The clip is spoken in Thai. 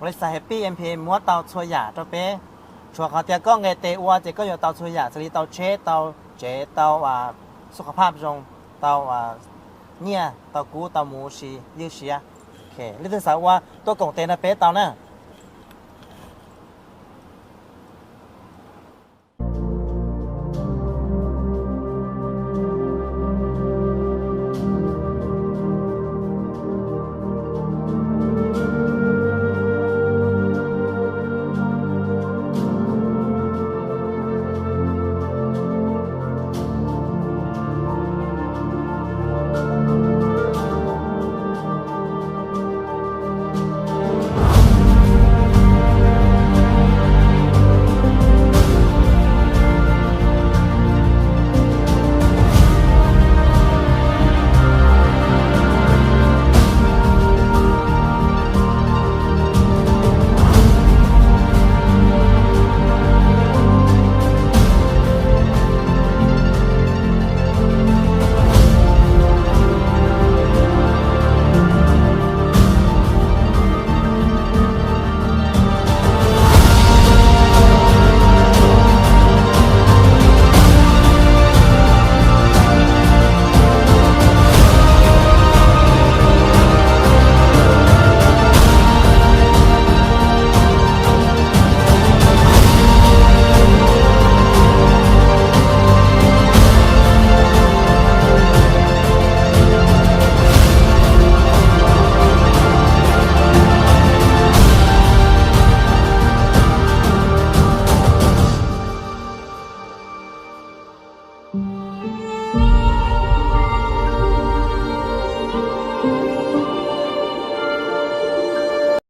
บริษัทแฮปปี้เอ็มพีมัวเตาช่วยหยาตัวเป้ชัวเขาเตียก็ไงเตะวัวเจก็อยู่เตาช่วยหยาสลีเตาเชเตาเจเตาสุขภาพจงเตาเนี่ยเตากูเตาหมูชียืดเชียโอเคลิถึงสาวว่าตัวกงเตนะเป้เตาน่ะ